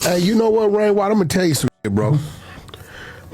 Hey, you know what, Rainwater? I'm gonna tell you some shit, bro.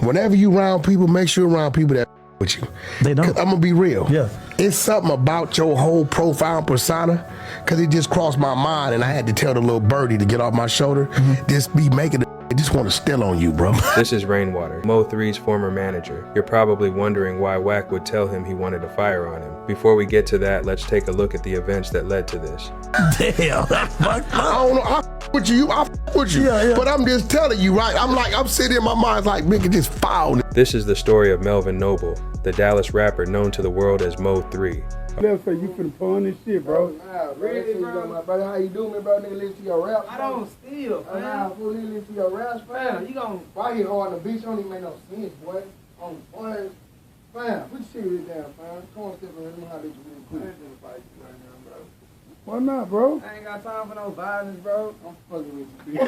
Whenever you around people, make sure you're around people that with you. They don't. I'm gonna be real. Yeah. It's something about your whole profile persona, cause it just crossed my mind and I had to tell the little birdie to get off my shoulder. Just be making it. I just want to steal on you, bro. This is Rainwater, Mur3's former manager. You're probably wondering why Wack would tell him he wanted to fire on him. Before we get to that, let's take a look at the events that led to this. Damn, that's fucked up. I don't know. I with you. I with you. Yeah. But I'm just telling you, right? I'm sitting in my mind like, nigga, just foul. This is the story of Melvin Noble, the Dallas rapper known to the world as Mur3. Never say you finna pull this shit, bro. Nah, really, bro? My brother, how you doing, bro? Nigga, listen to your raps. I don't steal, fam. Nah, fool, nigga, listen to your raps, fam. You gon' Why you hard on the beach? Don't even make no sense, boy. On boy, fam, put your shit down, fam. Come on, step in here. Let me holler at you real quick. Why not, bro? I ain't got time for no violence, bro. I'm fucking with you.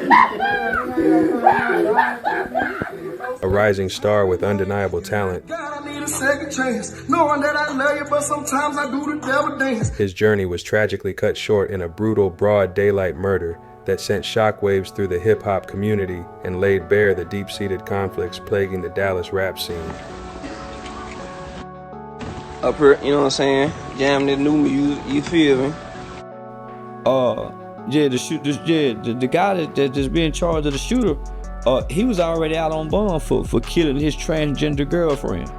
A rising star with undeniable talent, God, I need a second chance. Knowing that I love you, but sometimes I do the devil dance. his journey was tragically cut short in a brutal, broad daylight murder that sent shockwaves through the hip-hop community and laid bare the deep-seated conflicts plaguing the Dallas rap scene. Up here, you know what I'm saying? Jam the new music, you feel me? The guy that's being charged of the shooter, he was already out on bond for killing his transgender girlfriend.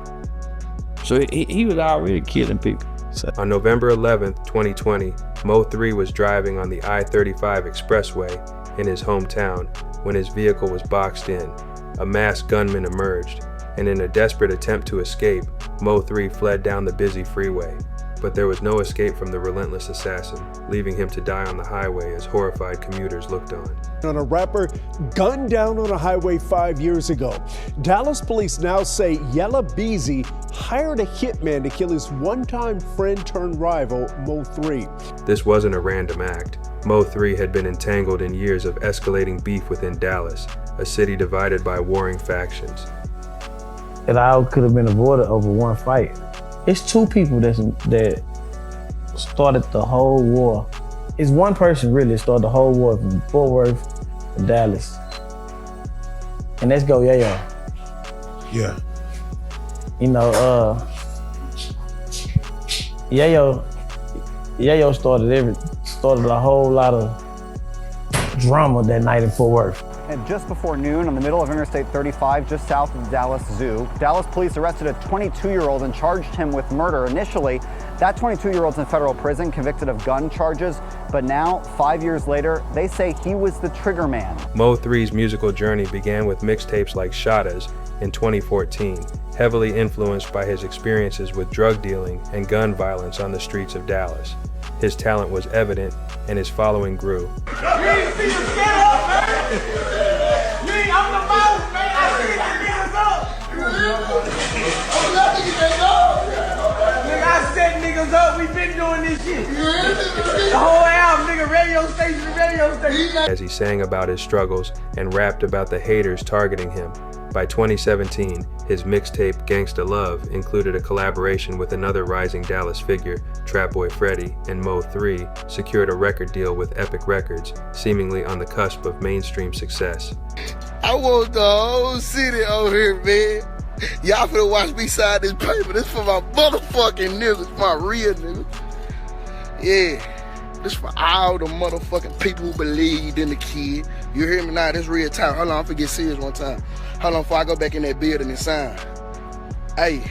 So he was already killing people. So. On November 11th, 2020, Mur3 was driving on the I-35 expressway in his hometown when his vehicle was boxed in. A masked gunman emerged, and in a desperate attempt to escape, Mur3 fled down the busy freeway. But there was no escape from the relentless assassin, leaving him to die on the highway as horrified commuters looked on. On a rapper gunned down on a highway 5 years ago. Dallas police now say Yella Beezy hired a hitman to kill his one-time friend turned rival, Mur3. This wasn't a random act. Mur3 had been entangled in years of escalating beef within Dallas, a city divided by warring factions. It all could have been avoided over one fight. It's two people that started the whole war. It's one person really that started the whole war from Fort Worth to Dallas. And let's go Yayo. Yeah. You know, Yayo started a whole lot of drama that night in Fort Worth. And just before noon, in the middle of Interstate 35, just south of the Dallas Zoo, Dallas police arrested a 22-year-old and charged him with murder. Initially, that 22-year-old's in federal prison, convicted of gun charges. But now, 5 years later, they say he was the trigger man. Mur3's musical journey began with mixtapes like Shadas in 2014, heavily influenced by his experiences with drug dealing and gun violence on the streets of Dallas. His talent was evident, and his following grew. I set niggas up, we been doing this shit. The whole album, nigga, radio station to radio station. As he sang about his struggles and rapped about the haters targeting him. By 2017, his mixtape Gangsta Love included a collaboration with another rising Dallas figure, Trap Boy Freddy, and Mur3 secured a record deal with Epic Records, seemingly on the cusp of mainstream success. I want the whole city over here, man. Y'all finna watch me sign this paper. This for my motherfucking niggas, my real niggas. Yeah, this for all the motherfucking people who believed in the kid. You hear me now? This real time. Hold on, I'm finna get serious one time. Hold on, before I go back in that building and sign. Hey,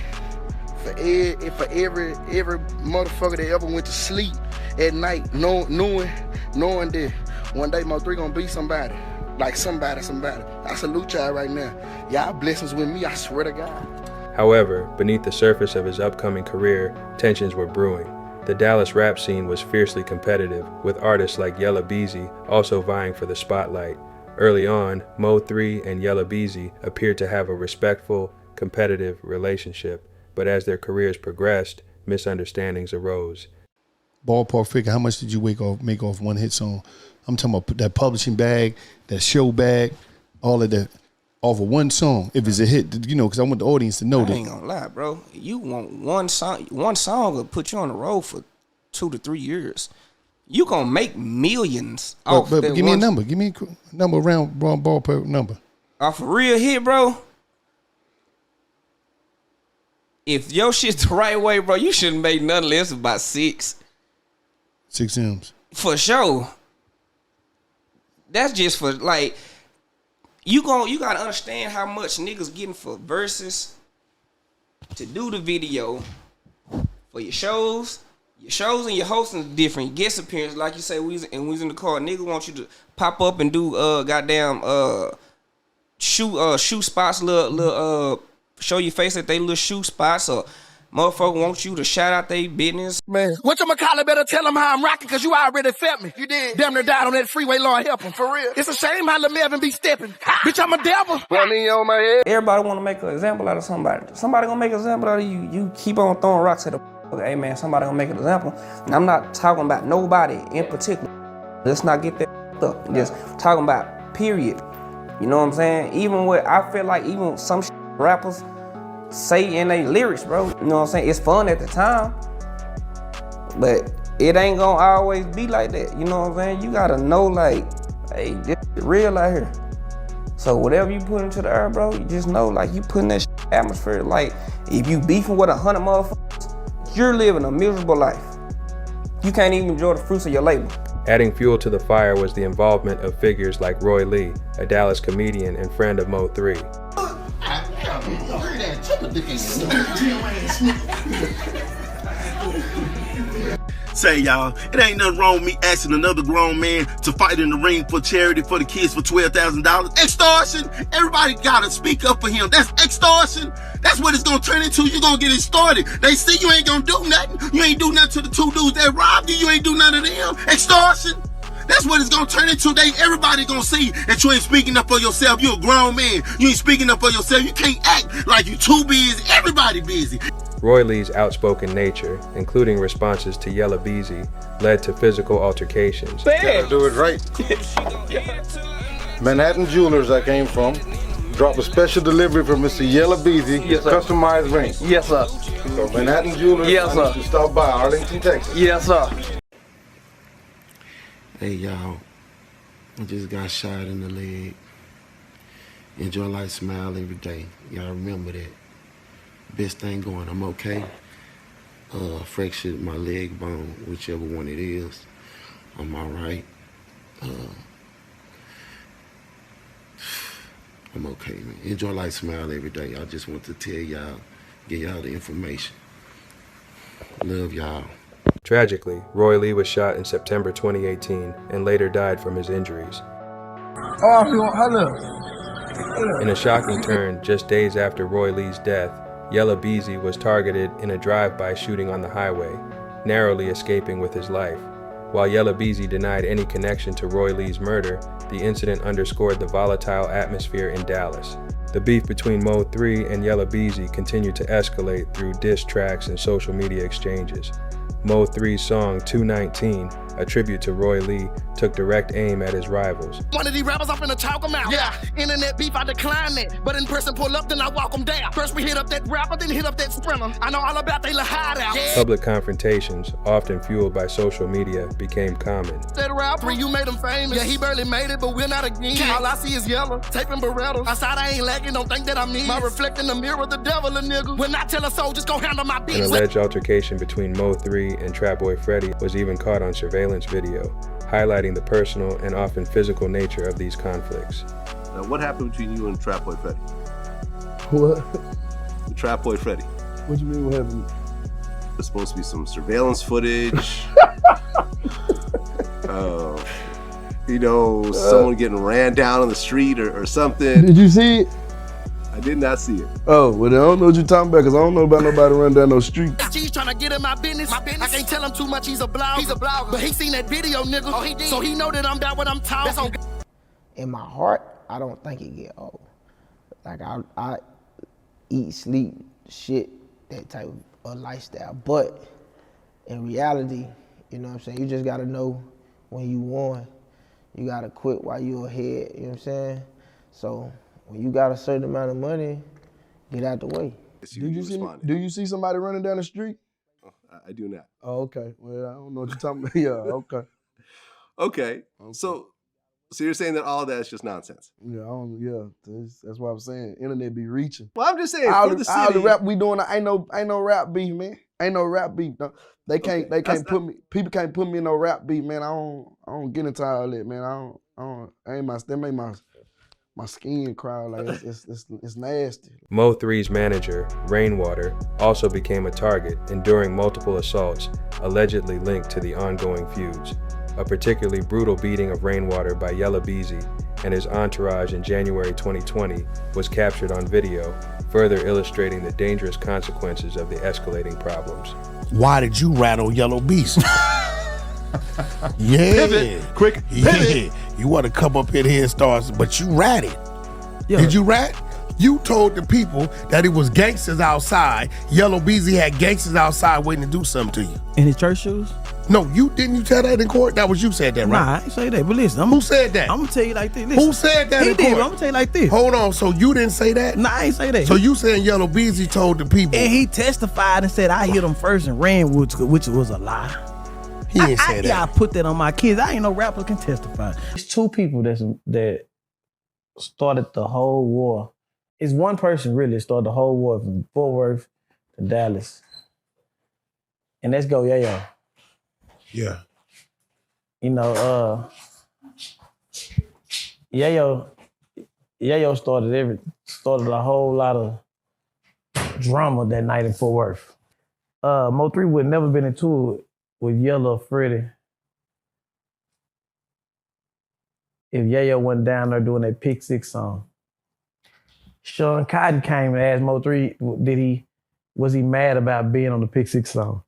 for every motherfucker that ever went to sleep at night, knowing that one day Mur3 gonna be somebody. Like somebody. I salute y'all right now. Y'all blessings with me, I swear to God. However, beneath the surface of his upcoming career, tensions were brewing. The Dallas rap scene was fiercely competitive, with artists like Yella Beezy also vying for the spotlight. Early on, Mur3 and Yella Beezy appeared to have a respectful, competitive relationship, but as their careers progressed, misunderstandings arose. Ballpark figure, how much did you make off one hit song? I'm talking about that publishing bag, that show bag, all of that, off of one song. If it's a hit, you know, because I want the audience to know that. I ain't gonna lie, bro. You want one song will put you on the road for 2 to 3 years. you gonna make millions But, off but that give me a one- number. Give me a number around ballpark number. Off a real hit, bro. If your shit's the right way, bro, you shouldn't make nothing less than about 6. 6 M's. For sure. That's just for like you gotta understand how much niggas getting for verses to do the video for your shows. Your shows and your hosting is different. Your guest appearance, like you say, we was in the car. Nigga want you to pop up and do goddamn shoe spots, little show your face at they little shoe spots, or motherfucker want you to shout out they business. Man, whatchamacallit better tell him how I'm rocking, cause you already felt me. You did. Damn near died on that freeway, Lord help him. For real. It's a shame how Lil Melvin be stepping. Bitch, I'm a devil. Running on my head. Everybody want to make an example out of somebody. Somebody gonna make an example out of you. You keep on throwing rocks at the hey man, somebody gonna make an example. And I'm not talking about nobody in particular. Let's not get that up. Just talking about period. You know what I'm saying? Even what I feel like even some rappers say in their lyrics, bro. You know what I'm saying? It's fun at the time, but it ain't gonna always be like that. You know what I'm saying? You gotta know, like, hey, this is real out here. So whatever you put into the air, bro, you just know, like, you putting that atmosphere. Like, if you beefing with 100 motherfuckers, you're living a miserable life. You can't even enjoy the fruits of your labor. Adding fuel to the fire was the involvement of figures like Roy Lee, a Dallas comedian and friend of Mur3er. Say, y'all, it ain't nothing wrong with me asking another grown man to fight in the ring for charity for the kids for $12,000. Extortion! Everybody gotta speak up for him. That's extortion. That's what it's gonna turn into. You're gonna get extorted. They see you ain't gonna do nothing. You ain't do nothing to the 2 dudes that robbed you. You ain't do nothing to them. Extortion. That's what it's gonna turn into. Everybody gonna see that you ain't speaking up for yourself. You're a grown man. You ain't speaking up for yourself. You can't act like you too busy. Everybody busy. Roy Lee's outspoken nature, including responses to Yella Beezy, led to physical altercations. Gotta do it right. Manhattan Jewelers I came from. Drop a special delivery for Mr. Yella Beezy. Yes, sir. Customized ring. Yes, sir. So Manhattan Jewelers, Yes, sir. I need you to stop by Arlington, Texas. Yes, sir. Hey, y'all. I just got shot in the leg. Enjoy life, smile every day. Y'all remember that. Best thing going, I'm okay. Fractured my leg bone, whichever one it is. I'm all right. I'm okay, man. Enjoy life, smile every day. I just want to tell y'all, give y'all the information. Love y'all. Tragically, Roy Lee was shot in September 2018 and later died from his injuries. In a shocking turn, just days after Roy Lee's death, Yella Beezy was targeted in a drive-by shooting on the highway, narrowly escaping with his life. While Yella Beezy denied any connection to Roy Lee's murder, the incident underscored the volatile atmosphere in Dallas. The beef between Mur3er and Yella Beezy continued to escalate through diss tracks and social media exchanges. Mur3er's song 219, a tribute to Roy Lee, took direct aim at his rivals. One of these rappers, I'm finna talk them out. Yeah, internet beef, I decline that. But in person, pull up, then I walk them down. First we hit up that rapper, then hit up that sprinter. I know all about they little hideout. Yeah. Public confrontations, often fueled by social media, became common. That rapper, you made him famous. Yeah, he barely made it, but we're not again. All I see is yellow, taping Beretta. Outside I ain't lacking, don't think that I'm me. My reflect in the mirror, the devil a nigga. When I tell a soul, just go handle my An business. alleged altercation between Mur3er and Trap Boy Freddy was even caught on surveillance video, highlighting the personal and often physical nature of these conflicts. Now, what happened between you and Trap Boy Freddy? What? Trap Boy Freddy. What you mean what happened? There's supposed to be some surveillance footage. Someone getting ran down on the street or something. Did you see it? I did not see it. Oh, well, I don't know what you're talking about because I don't know about nobody running down no street. He's trying to get in my business. I can't tell him too much. He's a blogger. But he seen that video, nigga. Oh, he did. So he know that I'm about what I'm talking. In my heart, I don't think it get old. Like I eat, sleep, shit, that type of lifestyle. But in reality, you know what I'm saying? You just gotta know when you won. You gotta quit while you're ahead. You know what I'm saying? So when you got a certain amount of money, get out the way. Do you see somebody running down the street? I do not. Oh, okay. Well, I don't know what you're talking about. Yeah, okay. Okay. So you're saying that all of that is just nonsense? Yeah, that's what I'm saying. Internet be reaching. Well, I'm just saying all for the the city. rap we doing, ain't no rap beef, man. Ain't no rap beef. No. They can't put me. People can't put me in no rap beef, man. I don't get into all that, man. That make my skin cry. Like it's nasty. Mur3's manager, Rainwater, also became a target, enduring multiple assaults allegedly linked to the ongoing feuds. A particularly brutal beating of Rainwater by Yella Beezy and his entourage in January 2020 was captured on video, further illustrating the dangerous consequences of the escalating problems. Why did you rattle Yella Beezy? Yeah. Pivot. Quick pivot. Yeah. You want to come up in here and start, but you ratted. Yeah. Did you rat? You told the people that it was gangsters outside. Yella Beezy had gangsters outside waiting to do something to you. In his church shoes? No, you tell that in court? That was you said that, right? Nah, I ain't say that. But listen, who said that? I'm gonna tell you like this. Listen, Who said that he in did, court? but I'm gonna tell you like this. Hold on, so you didn't say that? Nah, I ain't say that. So you saying Yella Beezy told the people? And he testified and said I hit him first and ran, which was a lie. He didn't say that. Yeah, I put that on my kids. I ain't no rapper can testify. It's two people that started the whole war. It's one person really that started the whole war from Fort Worth to Dallas. And let's go, Yayo. Yeah. You know, Yayo started a whole lot of drama that night in Fort Worth. Mur3er would never been into it with Yella Freddie if Yayo went down there doing that Pick 6 song. Sean Cotton came and asked Mur3er, was he mad about being on the Pick 6 song?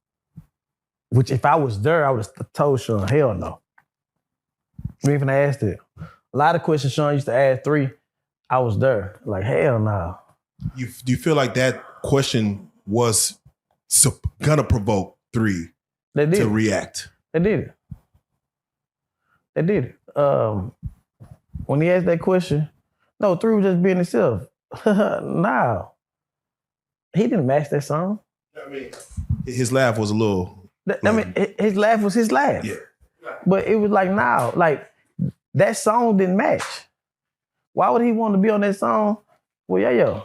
Which if I was there, I would have told Sean, hell no. We even asked it. A lot of questions Sean used to ask 3, I was there. Like, hell no. Do you feel like that question was gonna provoke 3 to react? They did it. When he asked that question, no, 3 was just being himself. No. He didn't match that song. I mean, his laugh was a little... his laugh was his laugh. Yeah. But it was like, now, like, that song didn't match. Why would he want to be on that song with Yayo?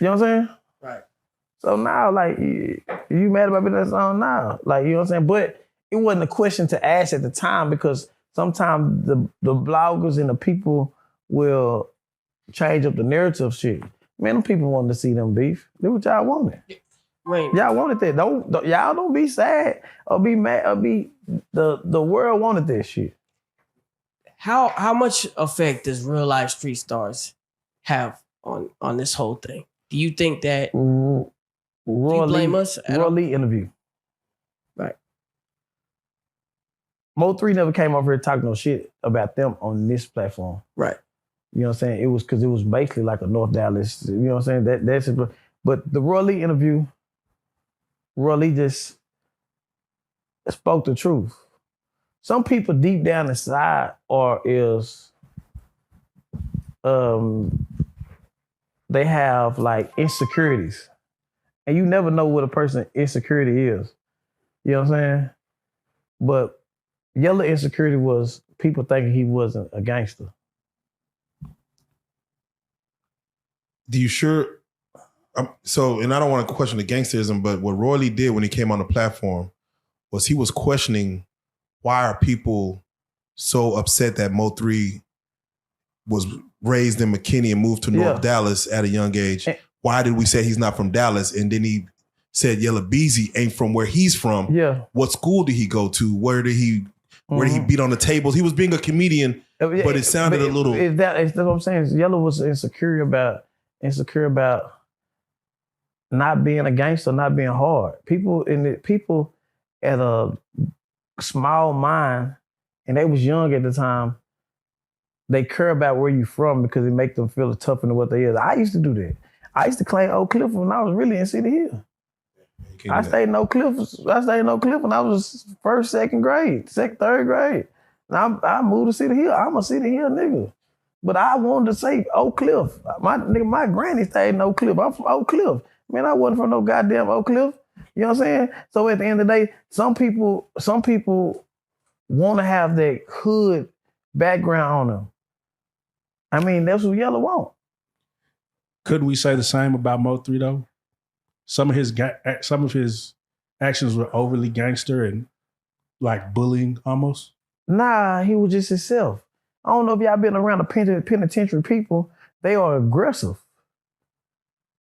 You know what I'm saying? Right. So now, like, you mad about being on that song now? Like, you know what I'm saying? But it wasn't a question to ask at the time because sometimes the bloggers and the people will change up the narrative shit. Man, them people wanted to see them beef. That's what y'all wanted. Right. Y'all wanted that. Y'all don't be sad or be mad or be the world wanted that shit. How much effect does real life street stars have on this whole thing? Do you think that do you blame us? Roy Lee interview. Right. Mur3er never came over here to talk no shit about them on this platform. Right. You know what I'm saying? It was because it was basically like a North Dallas, you know what I'm saying? That's it. But the Roy Lee interview, Roy Lee just spoke the truth. Some people deep down inside they have like insecurities. And you never know what a person's insecurity is. You know what I'm saying? But Yella insecurity was people thinking he wasn't a gangster. Do you sure? And I don't want to question the gangsterism, but what Roy Lee did when he came on the platform was he was questioning why are people so upset that Mur3er was raised in McKinney and moved to North Dallas at a young age. Why did we say he's not from Dallas? And then he said Yella Beezy ain't from where he's from. Yeah. What school did he go to? Where did he beat on the tables? He was being a comedian, but it sounded a little. That's what I'm saying. Yella was insecure about not being a gangster, not being hard. People at a small mind, and they was young at the time, they care about where you from because it make them feel tougher than what they is. I used to do that. I used to claim Oak Cliff when I was really in City Hill. I stayed in Oak Cliff when I was first, second grade, third grade. Now I moved to City Hill. I'm a City Hill nigga. But I wanted to say Oak Cliff. My granny stayed in Oak Cliff. I'm from Oak Cliff. Man, I wasn't from no goddamn Oak Cliff. You know what I'm saying? So at the end of the day, some people want to have that hood background on them. I mean, that's what Yella want. Couldn't we say the same about Mur3er though? Some of his actions were overly gangster and like bullying almost. Nah, he was just himself. I don't know if y'all been around the penitentiary people. They are aggressive.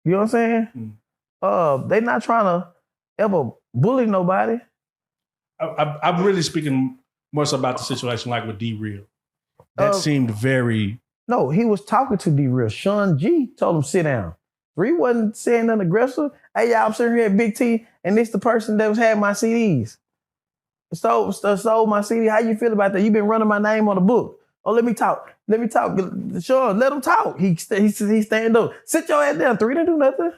You know what I'm saying? They not trying to ever bully nobody. I'm really speaking more so about the situation like with D-Real. That seemed very... No, he was talking to D-Real. Sean G told him sit down. 3 wasn't saying nothing aggressive. Hey, y'all, I'm sitting here at Big T, and this the person that was had my CDs. Sold my CD. How you feel about that? You been running my name on the book. Oh, let me talk. Sean, let him talk. He stand up. Sit your ass down. 3 didn't do nothing.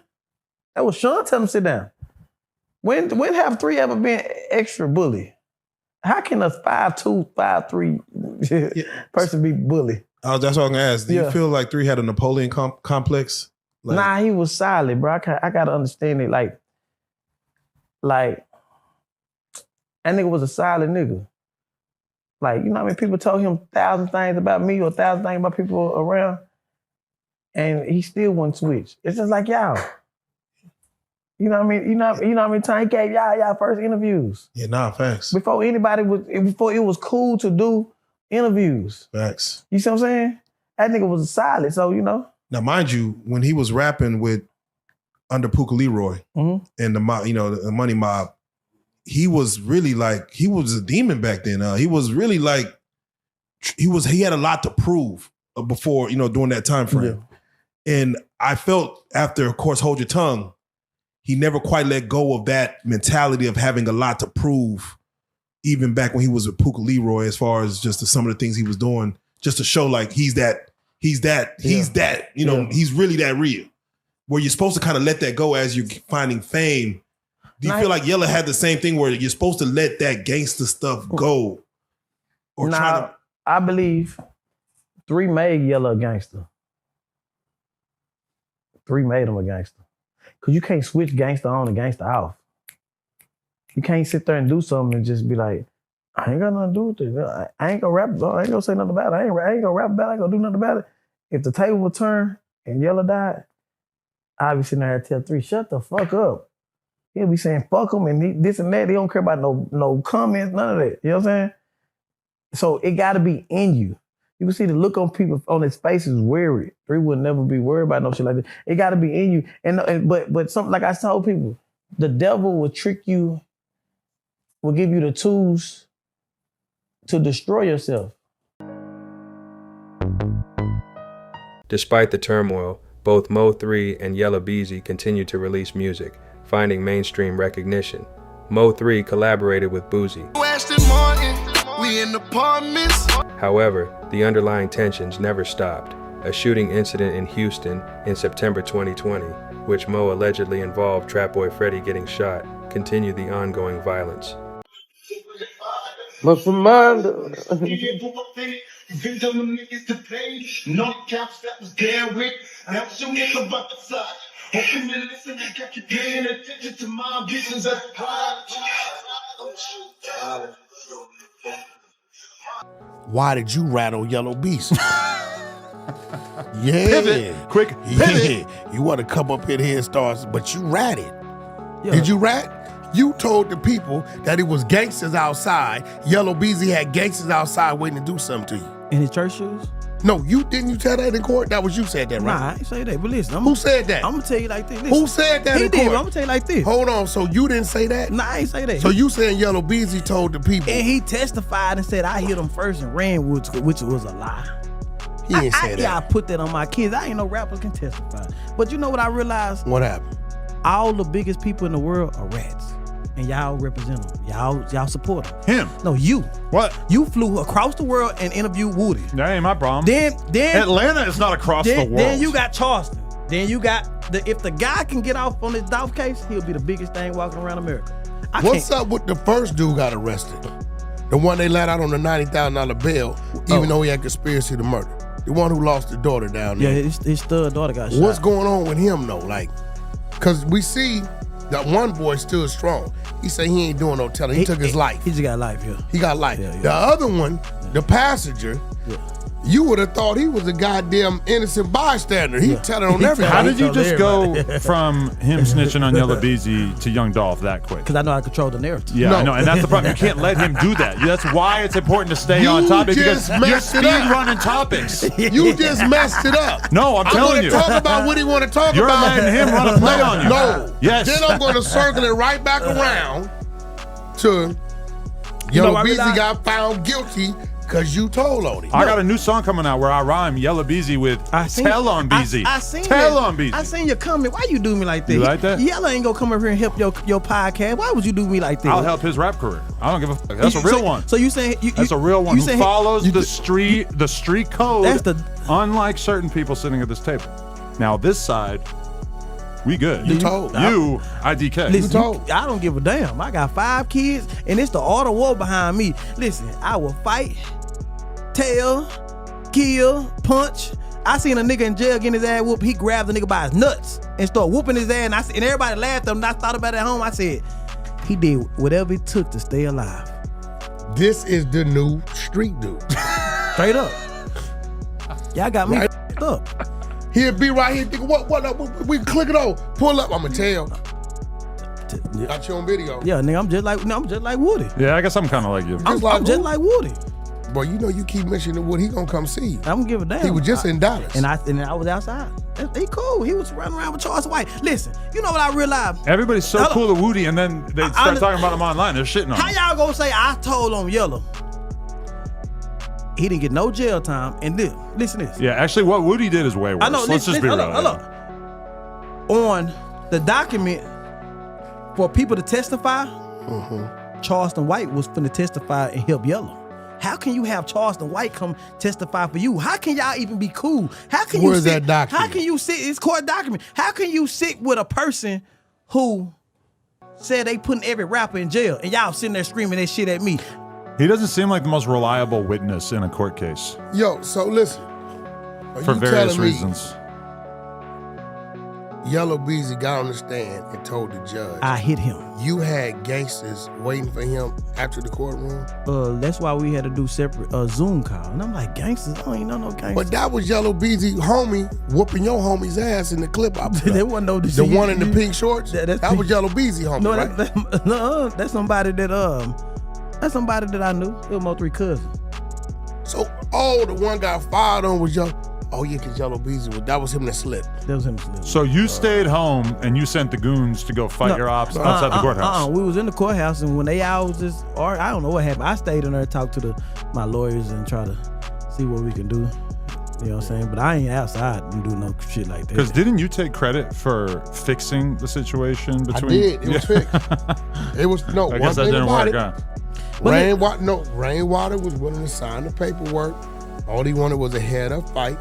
That was Sean telling him sit down. When have 3 ever been extra bully? How can a 5'2", 5'3" person be bully? That's what I'm gonna ask. Do you feel like 3 had a Napoleon complex? Like, nah, he was solid, bro. I gotta understand it. Like that nigga was a solid nigga. Like, you know what I mean? People told him 1,000 things about me or 1,000 things about people around, and he still wouldn't switch. It's just like y'all. You know what I mean? You know how many times he gave y'all first interviews? Yeah, nah, facts. Before it was cool to do interviews. Facts. You see what I'm saying? That nigga was a solid, so you know. Now, mind you, when he was rapping under Puka Leroy and the Money Mob, he was really like, he was a demon back then. He was really like, he had a lot to prove before, during that time frame. Yeah. And I felt after, of course, Hold Your Tongue, he never quite let go of that mentality of having a lot to prove, even back when he was with Puka Leroy, as far as just some of the things he was doing, just to show like he's really that real. Where you're supposed to kind of let that go as you're finding fame. Do you feel like Yella had the same thing where you're supposed to let that gangster stuff go? Or I believe 3 made Yella a gangster. 3 made him a gangster. Because you can't switch gangster on and gangster off. You can't sit there and do something and just be like, I ain't got nothing to do with this. I ain't gonna rap, I ain't gonna say nothing about it. I ain't gonna rap about it. I ain't gonna do nothing about it. If the table would turn and Yella died, I'd be sitting there and tell 3, shut the fuck up. He'll be saying fuck him and this and that. He don't care about no comments, none of that. You know what I'm saying? So it gotta be in you. You can see the look on people on his face is worried. 3 would never be worried about no shit like that. It gotta be in you. But something like I told people, the devil will trick you, will give you the tools to destroy yourself. Despite the turmoil, both Mur3er and Yella Beezy continued to release music, finding mainstream recognition. Mur3er collaborated with Boozy. However, the underlying tensions never stopped. A shooting incident in Houston in September 2020, which Mo allegedly involved Trap Boy Freddy getting shot, continued the ongoing violence. Must remind Why did you rattle Yella Beezy? Yeah. Pivot. Quick pivot. Yeah. You want to come up in here and start, but you ratted. Yeah. Did you rat? You told the people that it was gangsters outside. Yella Beezy had gangsters outside waiting to do something to you. In his church shoes? No, you tell that in court? That was you said that, right? Nah, I ain't say that. But listen, who said that? I'm gonna tell you like this. Listen. Who said that in court? He did, but I'm gonna tell you like this. Hold on, so you didn't say that? Nah, I ain't say that. So you saying Yella Beezy told the people? And he testified and said I hit him first and ran, which was a lie. He didn't say that. Yeah, I put that on my kids. I ain't no rappers can testify. But you know what I realized? What happened? All the biggest people in the world are rats. And y'all represent them. Y'all support him. No, you. What? You flew across the world and interviewed Woody. That ain't my problem. Then Atlanta is not across the world. Then you got Charleston. Then you got if the guy can get off on this Dolph case, he'll be the biggest thing walking around America. What's up with the first dude got arrested? The one they let out on the $90,000 bail, even though he had conspiracy to murder. The one who lost the daughter down there. Yeah, his stud daughter got shot. What's going on with him though? Like, cause we see That one boy stood strong. He said he ain't doing no telling. He took his life. He just got life, yeah. He got life. Yeah. The other one, the passenger, you would have thought he was a goddamn innocent bystander. He telling on everybody. How did you just go from him snitching on Yella Beezy to Young Dolph that quick? Because I know I control the narrative. Yeah, I know, and that's the problem. You can't let him do that. That's why it's important to stay on topic, because you're speed running topics. You just messed it up. No, I'm telling you. I'm going to talk about what he want to talk You're about. letting him run a play on you. No. Yes. Then I'm going to circle it right back around to Yella Beezy got found guilty because you told on him. I got a new song coming out where I rhyme Yella Beezy with Tell on Beezy. I seen Tell that. on Beezy. I seen your comment. Why you do me like that? You like that? Yella ain't gonna come over here and help your podcast. Why would you do me like that? I'll help his rap career. I don't give a fuck. That's a real one. So you saying that's a real one who follows the street code. That's unlike certain people sitting at this table. Now this side, we good. You told. You, IDK. Listen, I don't give a damn. I got 5 kids, and it's the art of war behind me. Listen, I will fight, tell, kill, punch. I seen a nigga in jail getting his ass whooped. He grabbed the nigga by his nuts and started whooping his ass. And everybody laughed at him. And I thought about it at home. I said, he did whatever it took to stay alive. This is the new street dude. Straight up. Y'all got me up. He'll be right here. Nigga, what up? We can click it on. Pull up. I'ma tell. Got you on video. Yeah, nigga, I'm just like Woody. Yeah, I guess I'm kind of like you. I'm just like Woody. Boy, you know you keep mentioning Woody. He gonna come see you. I don't give a damn. He was just in Dallas. And I was outside. He cool. He was running around with Charles White. Listen, you know what I realized? Everybody's so cool to Woody, and then they start talking about him online. They're shitting on him. How y'all gonna say I told on Yella? He didn't get no jail time. And listen to this. Yeah, actually, what Woody did is way worse. I know. Let's just be real. On the document for people to testify, Charleston White was finna testify and help Yella. How can you have Charleston White come testify for you? How can y'all even be cool? How can Where's that document? How can you sit? It's court document. How can you sit with a person who said they putting every rapper in jail and y'all sitting there screaming that shit at me? He doesn't seem like the most reliable witness in a court case. Yo, so listen. For various reasons. Yella Beezy got on the stand and told the judge, I hit him. You had gangsters waiting for him after the courtroom? That's why we had to do separate Zoom call. And I'm like, gangsters? I don't even know no gangsters. But that was Yella Beezy homie whooping your homie's ass in the clip. There wasn't no the one in the pink shorts? That was Yella Beezy homie, no, right? That's somebody that I knew. It was Mur3er cousin. So, the one got fired on was Yella. Oh yeah, because Yella Beezy, that was him that slipped. That was him that slipped. So you stayed home and you sent the goons to go fight your ops outside the courthouse. We was in the courthouse, and when I don't know what happened. I stayed in there and talked to my lawyers and try to see what we can do. You know what I'm saying? But I ain't outside and do no shit like that. Because didn't you take credit for fixing the situation between? I did. It was fixed. It was I guess that didn't work out. Rainwater was willing to sign the paperwork. All he wanted was a head-up fight.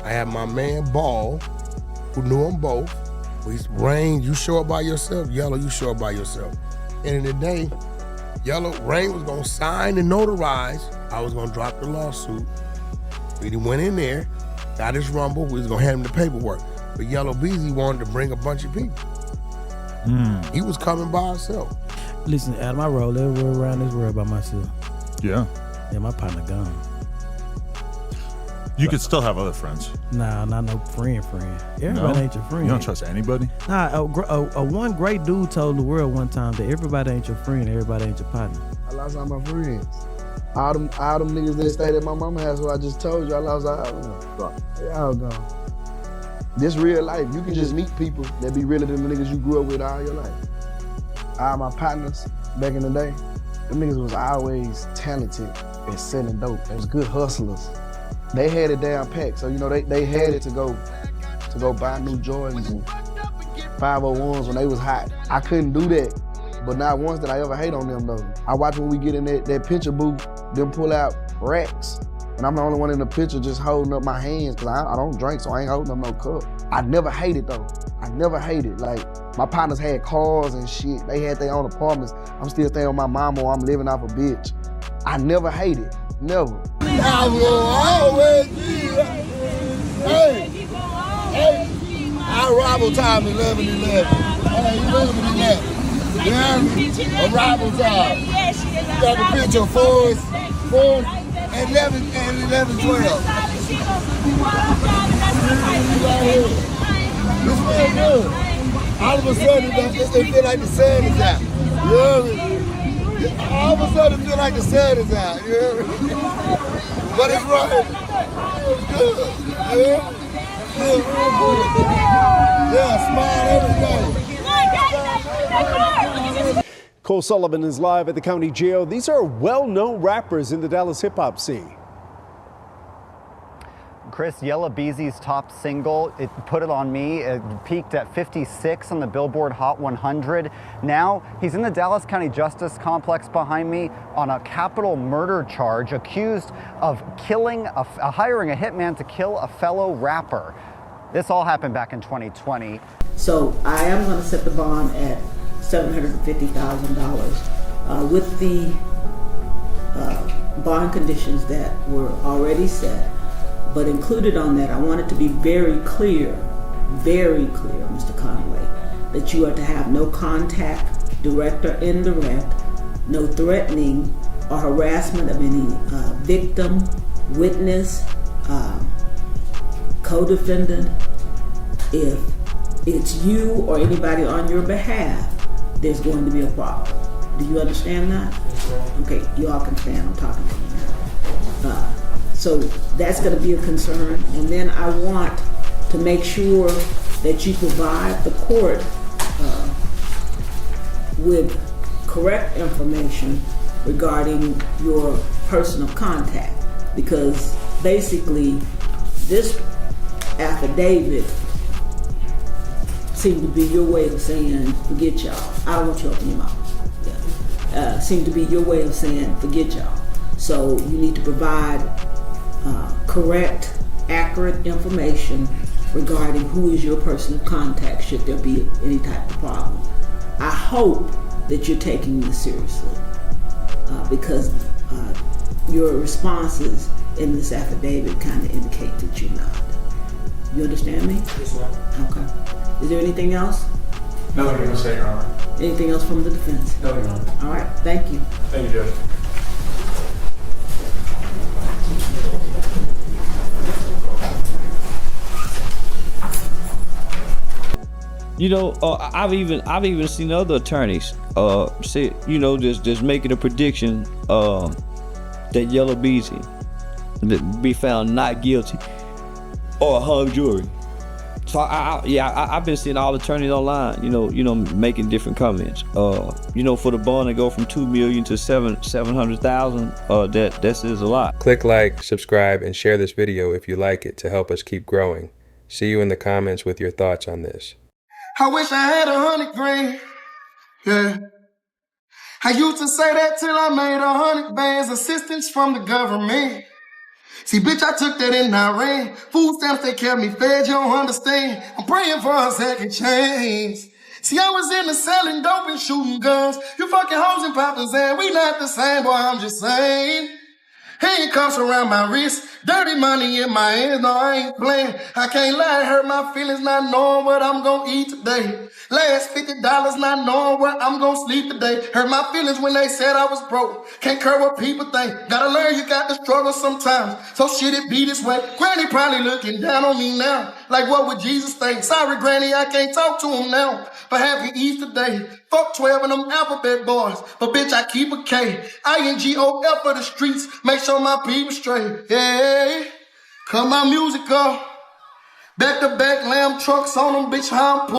I had my man Ball, who knew them both. Rain, you show up by yourself. Yella, you show up by yourself. End of the day, Rain was gonna sign and notarize. I was gonna drop the lawsuit. We went in there, got his rumble. We was gonna hand him the paperwork. But Yella Beezy wanted to bring a bunch of people. He was coming by himself. Listen, Adam, I roll everywhere around this world by myself. Yeah. Yeah, my partner gone. You could still have other friends. Nah, not no friend. Everybody ain't your friend. You don't trust anybody? Nah, one great dude told the world one time that everybody ain't your friend, everybody ain't your partner. I lost all my friends. All them niggas that stayed at my mama's house, what I just told you, I lost all of them. They all gone. This real life, you can just meet people that be realer than the niggas you grew up with all your life. All my partners back in the day, them niggas was always talented at selling dope. They was good hustlers. They had it down packed, so you know they had it to go buy new Jordans and 501s when they was hot. I couldn't do that, but not once did I ever hate on them though. I watch when we get in that picture booth, them pull out racks, and I'm the only one in the picture just holding up my hands because I don't drink, so I ain't holding up no cup. I never hated though. I never hated. Like my partners had cars and shit. They had their own apartments. I'm still staying with my mama or I'm living off a bitch. I never hated. Never. I will always be hey, our rival time 11-11. You better than that. You hear me? A rival job. You got the picture of 4 and 11, 12. This man good. All of a sudden, it feel like the sun is out. You hear me? All of a sudden, it feel like the sun is out. You hear me? But it's right. It's good. You hear me? Good, real good. Yeah, smile, everything. Cole Sullivan is live at the county jail. These are well-known rappers in the Dallas hip-hop scene. Chris, Yella Beezy's top single, It Put It On Me, it peaked at 56 on the Billboard Hot 100. Now, he's in the Dallas County Justice Complex behind me on a capital murder charge, accused of hiring a hitman to kill a fellow rapper. This all happened back in 2020. So I am going to set the bond at $750,000 with the bond conditions that were already set. But included on that, I want it to be very clear, Mr. Conway, that you are to have no contact, direct or indirect, no threatening or harassment of any victim, witness, co-defendant. If it's you or anybody on your behalf, there's going to be a problem. Do you understand that? Okay, you all can stand. I'm talking to you now. So that's going to be a concern. And then I want to make sure that you provide the court with correct information regarding your personal contact. Because basically, this affidavit seemed to be your way of saying, forget y'all. I don't want you to open your mouth. Yeah. Seemed to be your way of saying, forget y'all. So you need to provide correct, accurate information regarding who is your person of contact should there be any type of problem. I hope that you're taking this seriously because your responses in this affidavit kind of indicate that you're not. You understand me? Yes, ma'am. Okay. Is there anything else? Nothing to say, Your Honor. Anything else from the defense? No, Your Honor. All right. Thank you. Thank you, Judge. You know, I've even seen other attorneys say, you know, just making a prediction that Yella Beezy be found not guilty or a hung jury. So I've been seeing all attorneys online, you know, making different comments. You know, for the bond to go from $2 million to $700,000, that says a lot. Click like, subscribe, and share this video if you like it to help us keep growing. See you in the comments with your thoughts on this. I wish I had 100 grand, yeah. I used to say that till I made 100 bands, assistance from the government. See, bitch, I took that and I ran. Food stamps, they kept me fed, you don't understand. I'm praying for a second chance. See, I was into selling dope and shooting guns. You fucking hoes and poppers, and we not the same, boy, I'm just saying. Handcuffs around my wrist, dirty money in my hands, no, I ain't playing. I can't lie, it hurt my feelings not knowing what I'm gonna eat today. Last $50 not knowing where I'm gonna sleep today. Hurt my feelings when they said I was broke. Can't care what people think. Gotta learn you got to struggle sometimes. So shit, it be this way. Granny probably looking down on me now. Like what would Jesus think? Sorry, Granny, I can't talk to him now. But happy Easter Day. Fuck 12 of them alphabet boys. But bitch, I keep a K. INGOF for the streets. Make sure my people straight. Yeah. Cut my music up. Back to back lamb trucks on them, bitch, how I'm